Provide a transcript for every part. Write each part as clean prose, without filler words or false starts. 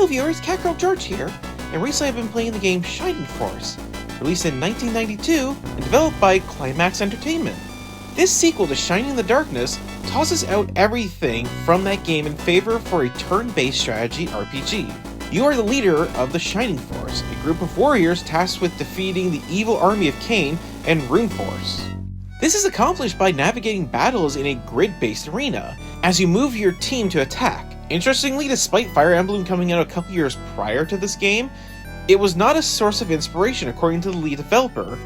Hello viewers, CatGirl George here, and recently I've been playing the game Shining Force, released in 1992 and developed by Climax Entertainment. This sequel to Shining in the Darkness tosses out everything from that game in favor for a turn-based strategy RPG. You are the leader of the Shining Force, a group of warriors tasked with defeating the evil army of Cain and Rune Force. This is accomplished by navigating battles in a grid-based arena, as you move your team to attack. Interestingly, despite Fire Emblem coming out a couple years prior to this game, it was not a source of inspiration according to the lead developer.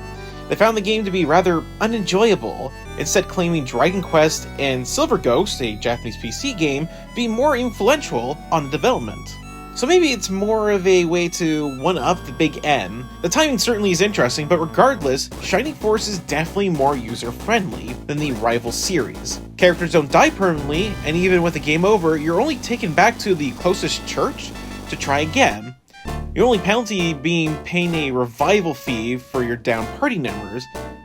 They found the game to be rather unenjoyable, instead claiming Dragon Quest and Silver Ghost, a Japanese PC game, being more influential on the development. So maybe it's more of a way to one-up the Big N. The timing certainly is interesting, but regardless, Shining Force is definitely more user-friendly than the rival series. Characters don't die permanently, and even with the game over, you're only taken back to the closest church to try again. Your only penalty being paying a revival fee for your down party members.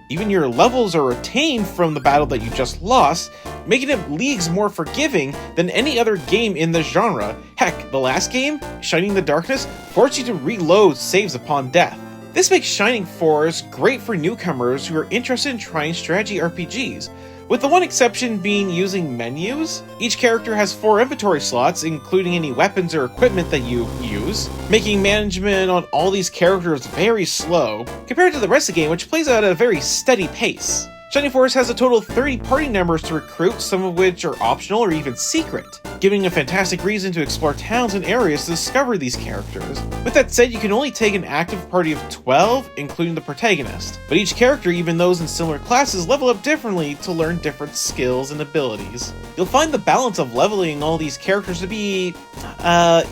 Even your levels are retained from the battle that you just lost, making it leagues more forgiving than any other game in the genre. Heck, the last game, Shining in the Darkness, forced you to reload saves upon death. This makes Shining Force great for newcomers who are interested in trying strategy RPGs, with the one exception being using menus. Each character has 4 inventory slots, including any weapons or equipment that you use, making management on all these characters very slow, compared to the rest of the game, which plays out at a very steady pace. Shining Force has a total of 30 party members to recruit, some of which are optional or even secret, giving a fantastic reason to explore towns and areas to discover these characters. With that said, you can only take an active party of 12, including the protagonist, but each character, even those in similar classes, level up differently to learn different skills and abilities. You'll find the balance of leveling all these characters to be,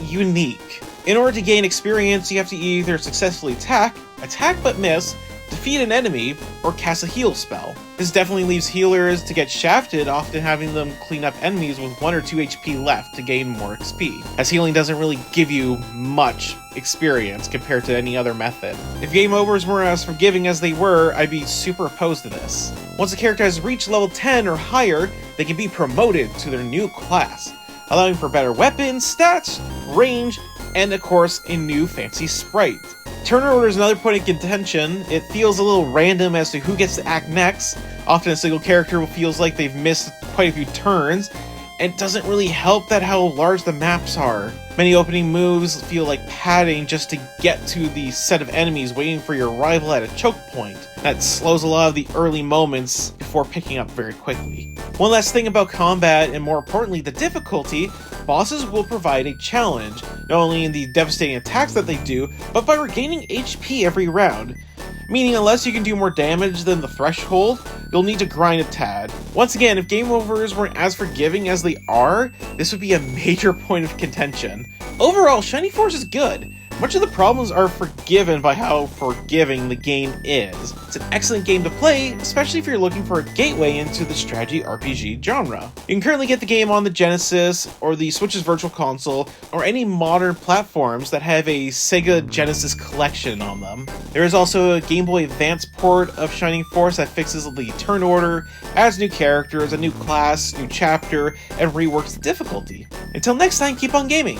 unique. In order to gain experience, you have to either successfully attack but miss, defeat an enemy, or cast a heal spell. This definitely leaves healers to get shafted, often having them clean up enemies with 1 or 2 HP left to gain more XP, as healing doesn't really give you much experience compared to any other method. If game overs were as forgiving as they were, I'd be super opposed to this. Once a character has reached level 10 or higher, they can be promoted to their new class, allowing for better weapons, stats, range, and of course, a new fancy sprite. Turn order is another point of contention. It feels a little random as to who gets to act next. Often a single character feels like they've missed quite a few turns, and it doesn't really help that how large the maps are. Many opening moves feel like padding just to get to the set of enemies waiting for your arrival at a choke point. That slows a lot of the early moments before picking up very quickly. One last thing about combat, and more importantly the difficulty, bosses will provide a challenge, not only in the devastating attacks that they do, but by regaining HP every round. Meaning unless you can do more damage than the threshold, you'll need to grind a tad. Once again, if game overs weren't as forgiving as they are, this would be a major point of contention. Overall, Shining Force is good. Much of the problems are forgiven by how forgiving the game is. It's an excellent game to play, especially if you're looking for a gateway into the strategy RPG genre. You can currently get the game on the Genesis, or the Switch's Virtual Console, or any modern platforms that have a Sega Genesis collection on them. There is also a Game Boy Advance port of Shining Force that fixes the turn order, adds new characters, a new class, new chapter, and reworks the difficulty. Until next time, keep on gaming!